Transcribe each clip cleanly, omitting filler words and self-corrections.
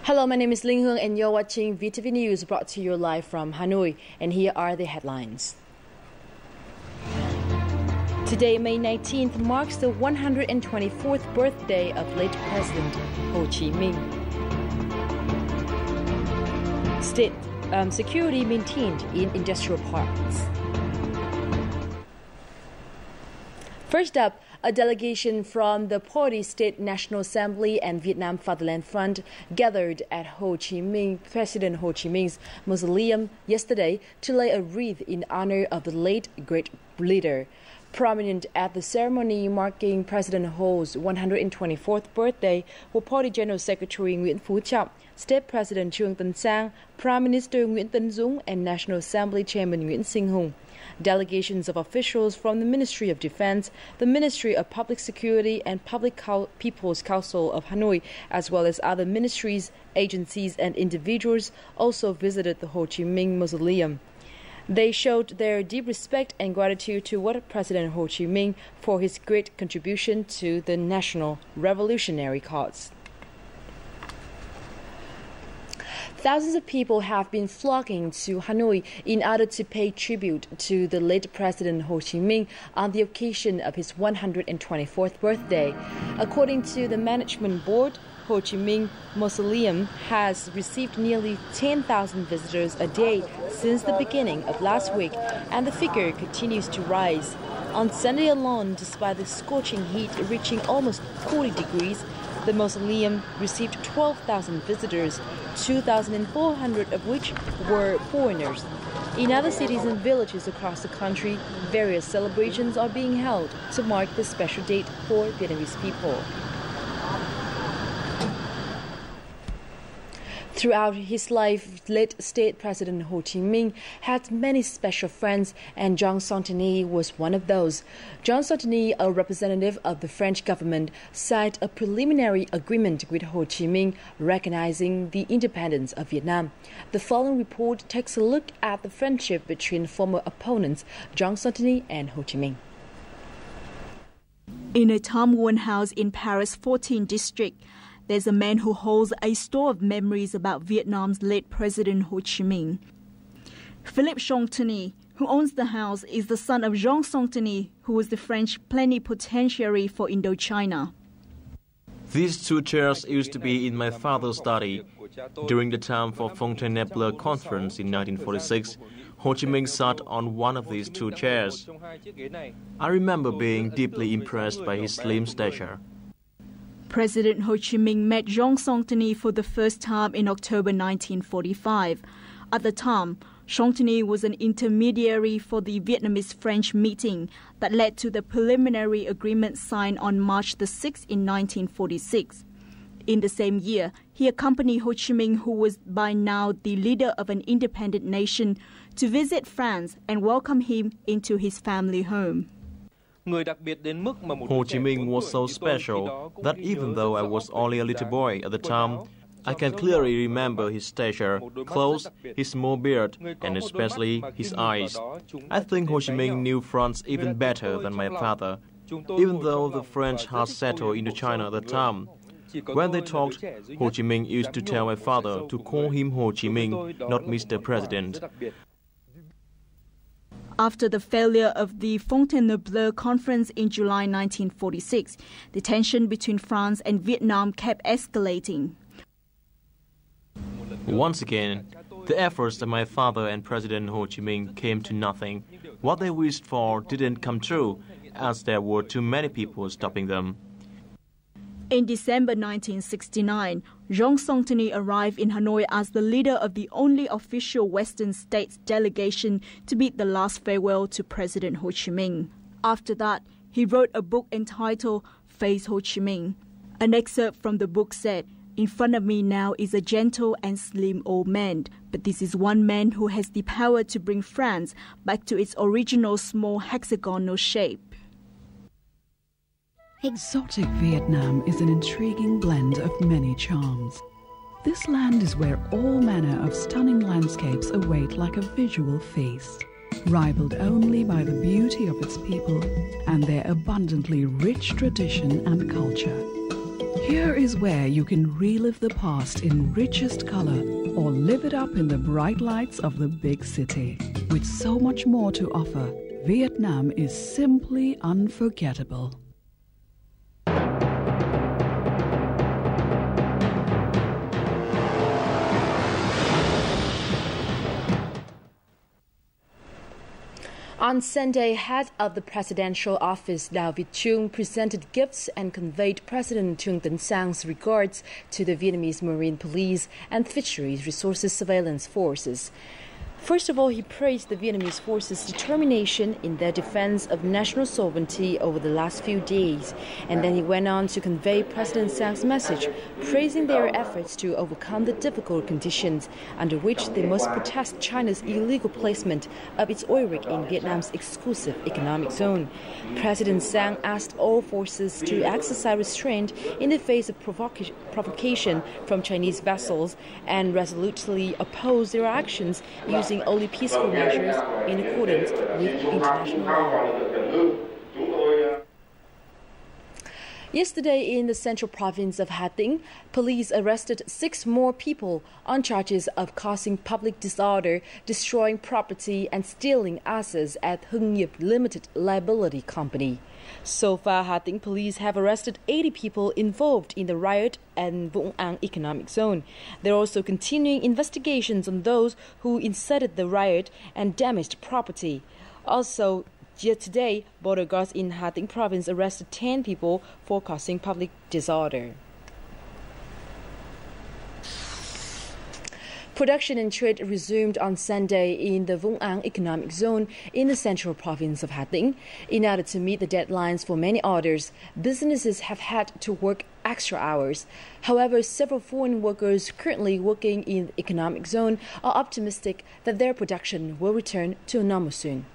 Hello, my name is Linh Hương and you're watching VTV News brought to you live from Hanoi. And here are the headlines. Today, May 19th, marks the 124th birthday of late President Ho Chi Minh. State security maintained in industrial parks. First up, a delegation from the Party State National Assembly and Vietnam Fatherland Front gathered at President Ho Chi Minh's mausoleum yesterday to lay a wreath in honor of the late great leader. Prominent at the ceremony marking President Ho's 124th birthday were Party General Secretary Nguyễn Phú Trọng, State President Trương Tấn Sang, Prime Minister Nguyễn Tấn Dũng, and National Assembly Chairman Nguyễn Sinh Hùng. Delegations of officials from the Ministry of Defense, the Ministry of Public Security, and People's Council of Hanoi, as well as other ministries, agencies, and individuals, also visited the Ho Chi Minh Mausoleum. They showed their deep respect and gratitude to President Ho Chi Minh for his great contribution to the national revolutionary cause. Thousands of people have been flocking to Hanoi in order to pay tribute to the late President Ho Chi Minh on the occasion of his 124th birthday. According to the management board, Ho Chi Minh Mausoleum has received nearly 10,000 visitors a day since the beginning of last week, and the figure continues to rise. On Sunday alone, despite the scorching heat reaching almost 40 degrees, the mausoleum received 12,000 visitors, 2,400 of which were foreigners. In other cities and villages across the country, various celebrations are being held to mark this special date for Vietnamese people. Throughout his life, late State President Ho Chi Minh had many special friends, and Jean Santini was one of those. Jean Santini, a representative of the French government, signed a preliminary agreement with Ho Chi Minh recognizing the independence of Vietnam. The following report takes a look at the friendship between former opponents Jean Santini and Ho Chi Minh. In a time-worn house in Paris' 14th district, there's a man who holds a store of memories about Vietnam's late President Ho Chi Minh. Philippe Santini, who owns the house, is the son of Jean Santini, who was the French plenipotentiary for Indochina. These two chairs used to be in my father's study. During the time for Fontainebleau Conference in 1946, Ho Chi Minh sat on one of these two chairs. I remember being deeply impressed by his slim stature. President Ho Chi Minh met Jean Santini for the first time in October 1945. At the time, Santini was an intermediary for the Vietnamese-French meeting that led to the preliminary agreement signed on March the 6th in 1946. In the same year, he accompanied Ho Chi Minh, who was by now the leader of an independent nation, to visit France and welcome him into his family home. Ho Chi Minh was so special that even though I was only a little boy at the time, I can clearly remember his stature, clothes, his small beard, and especially his eyes. I think Ho Chi Minh knew France even better than my father, even though the French had settled into China at the time. When they talked, Ho Chi Minh used to tell my father to call him Ho Chi Minh, not Mr. President. After the failure of the Fontainebleau Conference in July 1946, the tension between France and Vietnam kept escalating. Once again, the efforts of my father and President Ho Chi Minh came to nothing. What they wished for didn't come true, as there were too many people stopping them. In December 1969, Jean Santini arrived in Hanoi as the leader of the only official Western states delegation to bid the last farewell to President Ho Chi Minh. After that, he wrote a book entitled Face Ho Chi Minh. An excerpt from the book said, "In front of me now is a gentle and slim old man, but this is one man who has the power to bring France back to its original small hexagonal shape." Exotic Vietnam is an intriguing blend of many charms. This land is where all manner of stunning landscapes await like a visual feast, rivaled only by the beauty of its people and their abundantly rich tradition and culture. Here is where you can relive the past in richest color or live it up in the bright lights of the big city. With so much more to offer, Vietnam is simply unforgettable. On Sunday, head of the presidential office, Lao Viet-chung, presented gifts and conveyed President Trung Tân Sang's regards to the Vietnamese Marine Police and Fisheries Resources Surveillance Forces. First of all, he praised the Vietnamese forces' determination in their defense of national sovereignty over the last few days, and then he went on to convey President Sang's message, praising their efforts to overcome the difficult conditions under which they must protest China's illegal placement of its oil rig in Vietnam's exclusive economic zone. President Sang asked all forces to exercise restraint in the face of provocation from Chinese vessels and resolutely oppose their actions using only peaceful measures in accordance with international law. Yesterday, in the central province of Hà Tĩnh, police arrested 6 more people on charges of causing public disorder, destroying property and stealing assets at Hưng Nghiệp Limited Liability Company. So far, Hà Tĩnh police have arrested 80 people involved in the riot in Vũng Áng Economic Zone. They're also continuing investigations on those who incited the riot and damaged property. Also, yet today, border guards in Hà Tĩnh province arrested 10 people for causing public disorder. Production and trade resumed on Sunday in the Vũng Áng Economic Zone in the central province of Hà Tĩnh. In order to meet the deadlines for many orders, businesses have had to work extra hours. However, several foreign workers currently working in the economic zone are optimistic that their production will return to normal soon.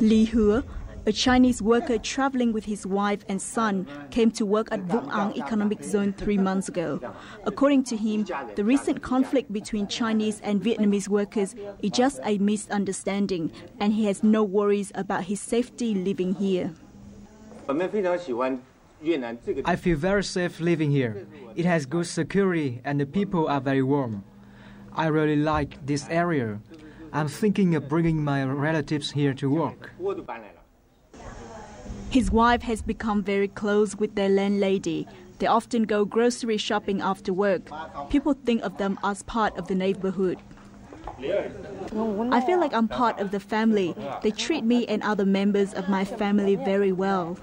Li Hua, a Chinese worker traveling with his wife and son, came to work at Vũng Áng Economic Zone 3 months ago. According to him, the recent conflict between Chinese and Vietnamese workers is just a misunderstanding, and he has no worries about his safety living here. I feel very safe living here. It has good security and the people are very warm. I really like this area. I'm thinking of bringing my relatives here to work. His wife has become very close with their landlady. They often go grocery shopping after work. People think of them as part of the neighborhood. I feel like I'm part of the family. They treat me and other members of my family very well.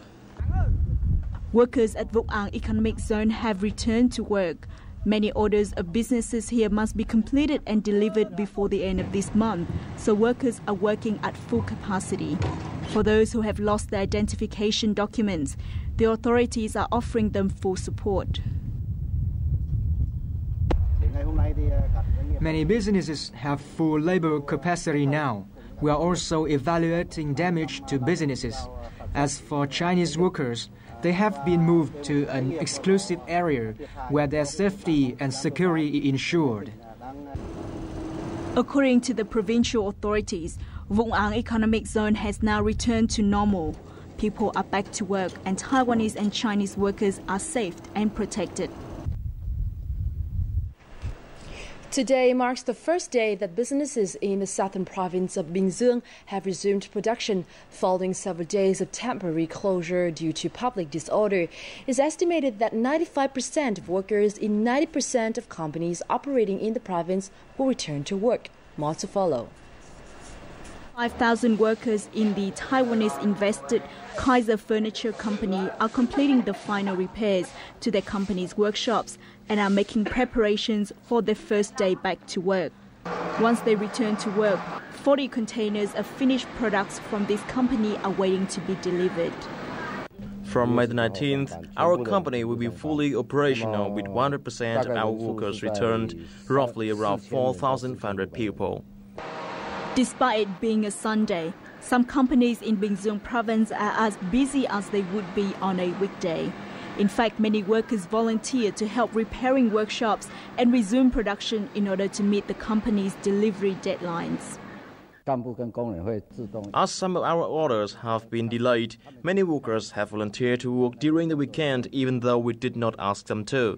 Workers at Vũng Áng Economic Zone have returned to work. Many orders of businesses here must be completed and delivered before the end of this month, so workers are working at full capacity. For those who have lost their identification documents, the authorities are offering them full support. Many businesses have full labor capacity now. We are also evaluating damage to businesses. As for Chinese workers, they have been moved to an exclusive area where their safety and security is ensured. According to the provincial authorities, Vũng Áng Economic Zone has now returned to normal. People are back to work and Taiwanese and Chinese workers are safe and protected. Today marks the first day that businesses in the southern province of Bình Dương have resumed production following several days of temporary closure due to public disorder. It's estimated that 95% of workers in 90% of companies operating in the province will return to work. More to follow. 5,000 workers in the Taiwanese-invested Kaiser Furniture Company are completing the final repairs to their company's workshops and are making preparations for their first day back to work. Once they return to work, 40 containers of finished products from this company are waiting to be delivered. From May the 19th, our company will be fully operational with 100% of our workers returned, roughly around 4,500 people. Despite it being a Sunday, some companies in Bình Dương province are as busy as they would be on a weekday. In fact, many workers volunteer to help repairing workshops and resume production in order to meet the company's delivery deadlines. As some of our orders have been delayed, many workers have volunteered to work during the weekend even though we did not ask them to.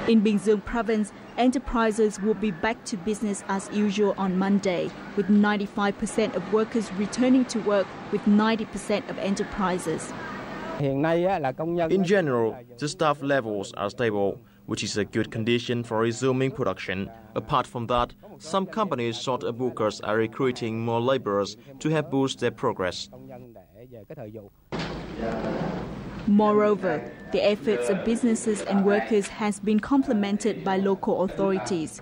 In Bình Dương province, enterprises will be back to business as usual on Monday, with 95% of workers returning to work with 90% of enterprises. In general, the staff levels are stable, which is a good condition for resuming production. Apart from that, some companies short of workers are recruiting more laborers to help boost their progress. Moreover, the efforts of businesses and workers has been complemented by local authorities,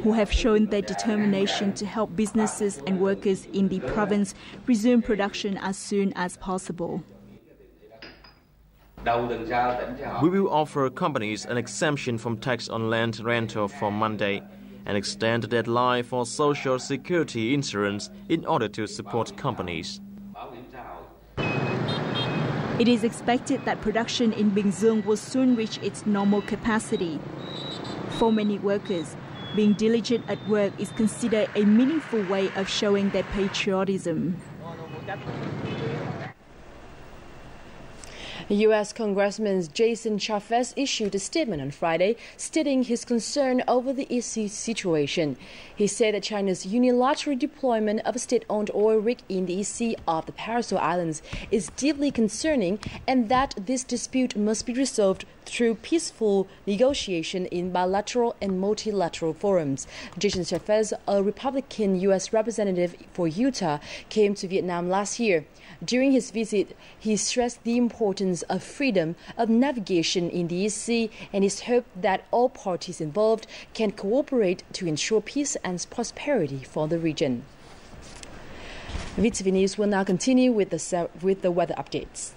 who have shown their determination to help businesses and workers in the province resume production as soon as possible. We will offer companies an exemption from tax on land rental from Monday and extend the deadline for social security insurance in order to support companies. It is expected that production in Bình Dương will soon reach its normal capacity. For many workers, being diligent at work is considered a meaningful way of showing their patriotism. U.S. Congressman Jason Chaffetz issued a statement on Friday stating his concern over the EC situation. He said that China's unilateral deployment of a state-owned oil rig in the EC of the Paracel Islands is deeply concerning and that this dispute must be resolved through peaceful negotiation in bilateral and multilateral forums. Jason Chaffetz, a Republican U.S. representative for Utah, came to Vietnam last year. During his visit, he stressed the importance of freedom of navigation in the EC and his hope that all parties involved can cooperate to ensure peace and prosperity for the region. VTV News will now continue with the weather updates.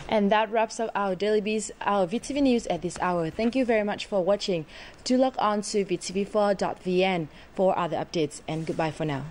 And that wraps up our Daily Bees, our VTV News at this hour. Thank you very much for watching. Do log on to vtv4.vn for other updates, and goodbye for now.